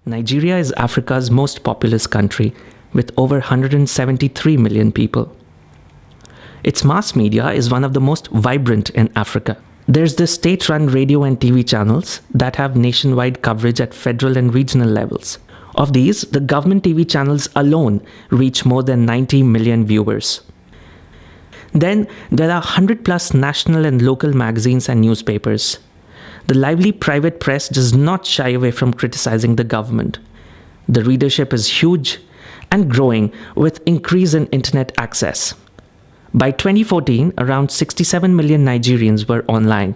Nigeria is Africa's most populous country, with over 173 million people. Its mass media is one of the most vibrant in Africa. There's the state-run radio and TV channels that have nationwide coverage at federal and regional levels. Of these, the government TV channels alone reach more than 90 million viewers. Then, there are 100+ national and local magazines and newspapers. The lively private press does not shy away from criticizing the government. The readership is huge and growing with increase in internet access. By 2014, around 67 million Nigerians were online.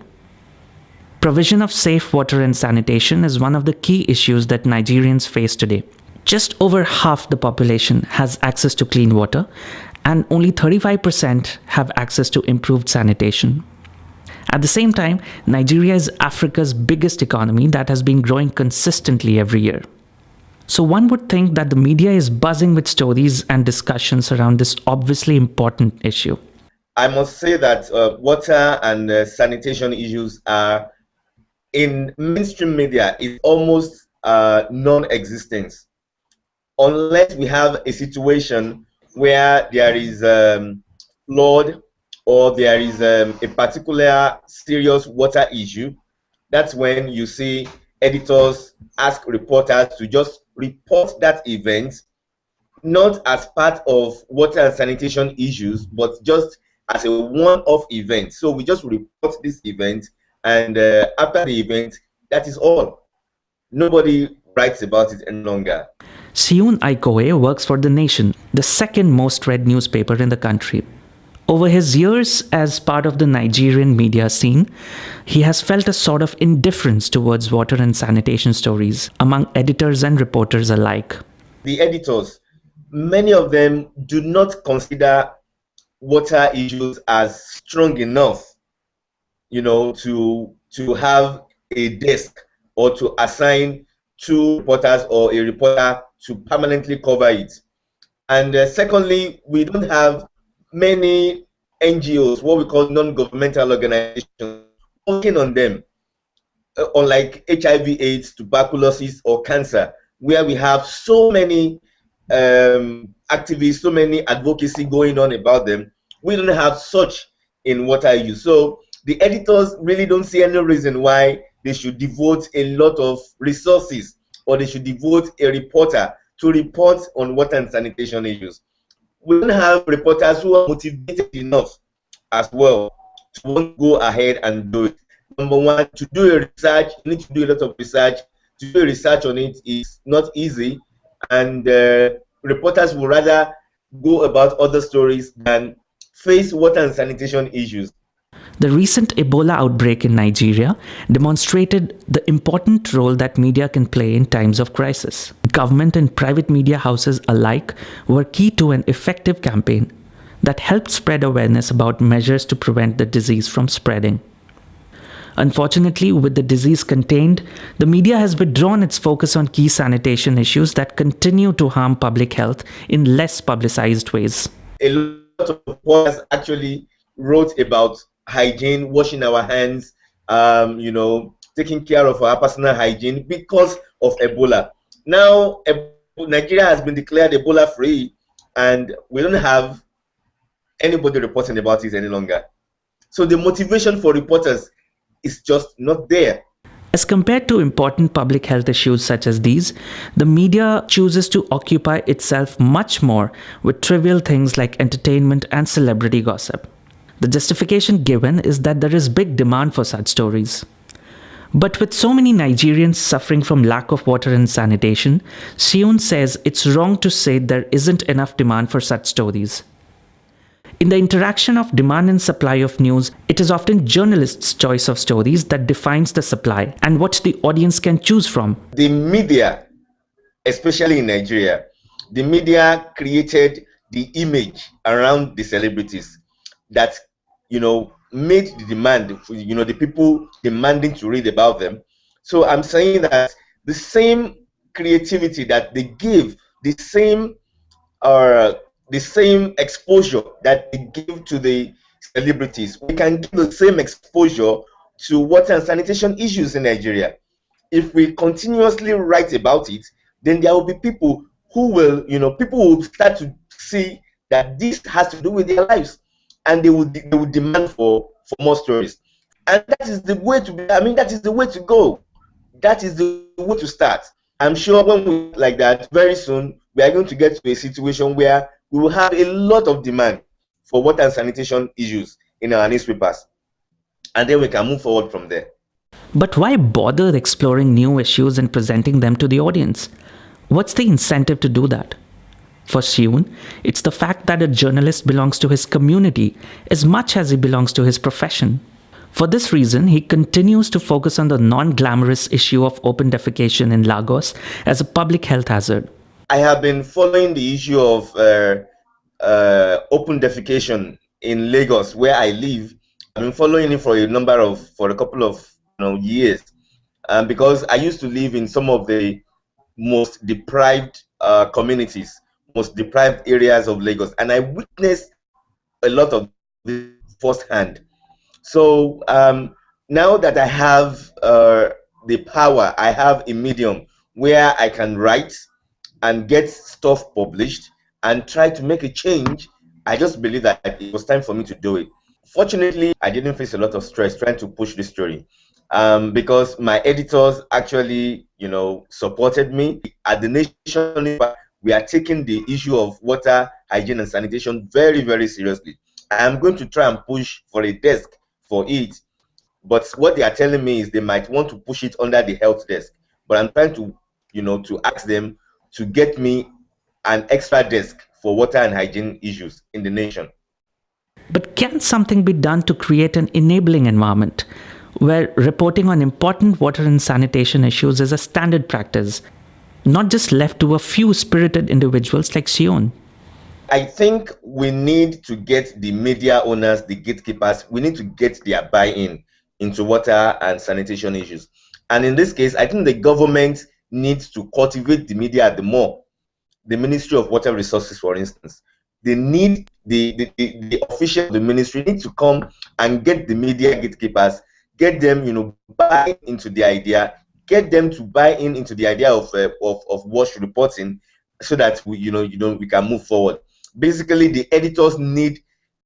Provision of safe water and sanitation is one of the key issues that Nigerians face today. Just over half the population has access to clean water, and only 35% have access to improved sanitation. At the same time, Nigeria is Africa's biggest economy that has been growing consistently every year. So one would think that the media is buzzing with stories and discussions around this obviously important issue. I must say that water and sanitation issues are, in mainstream media, is almost non-existent. Unless we have a situation where there is flood or there is a particular serious water issue, that's when you see editors ask reporters to just report that event, not as part of water and sanitation issues, but just as a one-off event. So we just report this event, and after the event, that is all. Nobody writes about it any longer. Seun works for The Nation, the second most read newspaper in the country. Over his years as part of the Nigerian media scene, he has felt a sort of indifference towards water and sanitation stories among editors and reporters alike. The editors, many of them do not consider water issues as strong enough, to have a desk or to assign two reporters or a reporter to permanently cover it. And secondly, we don't have many NGOs, what we call non-governmental organizations, working on them, unlike HIV/AIDS, tuberculosis, or cancer, where we have so many activists, so many advocacy going on about them. We don't have such in water use. So the editors really don't see any reason why they should devote a lot of resources or they should devote a reporter to report on water and sanitation issues. We don't have reporters who are motivated enough as well to want to go ahead and do it. Number one, to do a research, you need to do a lot of research. To do a research on it is not easy, and reporters would rather go about other stories than face water and sanitation issues. The recent Ebola outbreak in Nigeria demonstrated the important role that media can play in times of crisis. Government and private media houses alike were key to an effective campaign that helped spread awareness about measures to prevent the disease from spreading. Unfortunately, with the disease contained, the media has withdrawn its focus on key sanitation issues that continue to harm public health in less publicized ways. A lot of reporters actually wrote about hygiene, washing our hands, taking care of our personal hygiene because of Ebola. Now, Nigeria has been declared Ebola free, and we don't have anybody reporting about it any longer. So the motivation for reporters is just not there. As compared to important public health issues such as these, the media chooses to occupy itself much more with trivial things like entertainment and celebrity gossip. The justification given is that there is big demand for such stories. But with so many Nigerians suffering from lack of water and sanitation, Seun says it's wrong to say there isn't enough demand for such stories. In the interaction of demand and supply of news, it is often journalists' choice of stories that defines the supply and what the audience can choose from. The media, especially in Nigeria, the media created the image around the celebrities that made the demand, the people demanding to read about them. So I'm saying that the same creativity that they give, the same exposure that they give to the celebrities, we can give the same exposure to water and sanitation issues in Nigeria. If we continuously write about it then there will be people who will, people will start to see that this has to do with their lives, and they will demand for more stories. And that is the way to be. I mean, that is the way to go. That is the way to start. I'm sure when we like that, very soon we are going to get to a situation where we will have a lot of demand for water and sanitation issues in our newspapers, and then we can move forward from there. But why bother exploring new issues and presenting them to the audience? What's the incentive to do that? For Seun, it's the fact that a journalist belongs to his community as much as he belongs to his profession. For this reason, he continues to focus on the non-glamorous issue of open defecation in Lagos as a public health hazard. I have been following the issue of open defecation in Lagos, where I live. I've been following it for a couple of years, because I used to live in some of the most deprived communities, most deprived areas of Lagos, and I witnessed a lot of this firsthand. So now that I have the power, I have a medium where I can write and get stuff published and try to make a change. I just believe that it was time for me to do it. Fortunately, I didn't face a lot of stress trying to push this story, because my editors actually, supported me. At the Nation, we are taking the issue of water, hygiene, and sanitation very, very seriously. I am going to try and push for a desk for it, but what they are telling me is they might want to push it under the health desk. But I'm trying to, to ask them to get me an extra desk for water and hygiene issues in the nation. But can something be done to create an enabling environment where reporting on important water and sanitation issues is a standard practice, not just left to a few spirited individuals like Seun? I think we need to get the media owners, the gatekeepers, we need to get their buy-in into water and sanitation issues. And in this case, I think the government needs to cultivate the media the more. The Ministry of Water Resources, for instance, they need the official of the ministry need to come and get the media gatekeepers, get them, buy into the idea, get them to buy into the idea of wash reporting, so that we can move forward. Basically, the editors need,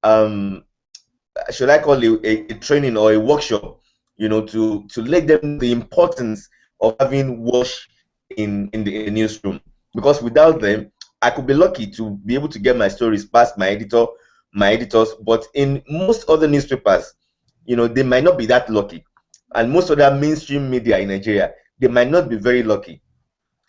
should I call it a training or a workshop, to let them know the importance of having wash in the newsroom. Because without them, I could be lucky to be able to get my stories past my editors, but in most other newspapers, they might not be that lucky. And most other mainstream media in Nigeria, they might not be very lucky.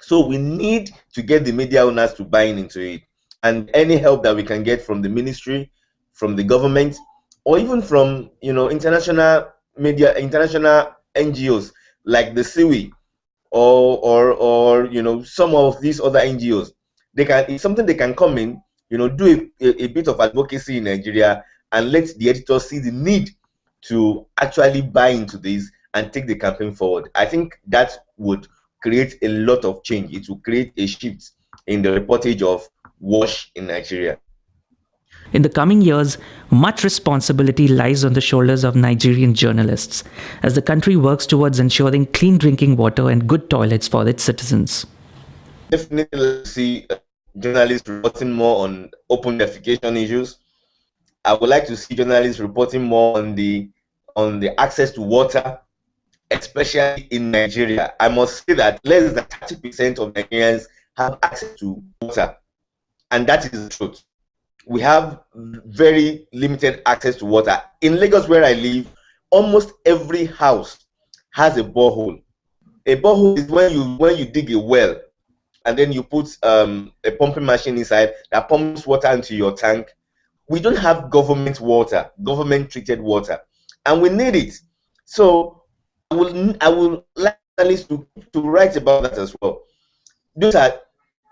So we need to get the media owners to buy into it. And any help that we can get from the ministry, from the government, or even from international media, international NGOs like the SIWI, or some of these other NGOs, it's something they can come in, do a bit of advocacy in Nigeria and let the editors see the need to actually buy into this and take the campaign forward. I think that would create a lot of change. It will create a shift in the reportage of wash in Nigeria. In the coming years, much responsibility lies on the shoulders of Nigerian journalists as the country works towards ensuring clean drinking water and good toilets for its citizens. Definitely see journalists reporting more on open defecation issues. I would like to see journalists reporting more on the access to water, especially in Nigeria. I must say that less than 30% of Nigerians have access to water, and that is the truth. We have very limited access to water. In Lagos, where I live, almost every house has a borehole. A borehole is when you dig a well and then you put a pumping machine inside that pumps water into your tank. We don't have government water, government treated water, and we need it. So I will like to write about that as well. Those are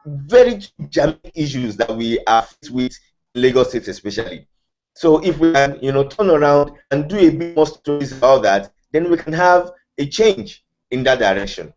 very jamming issues that we are faced with in Lagos State, especially. So if we can, turn around and do a bit more stories about that, then we can have a change in that direction.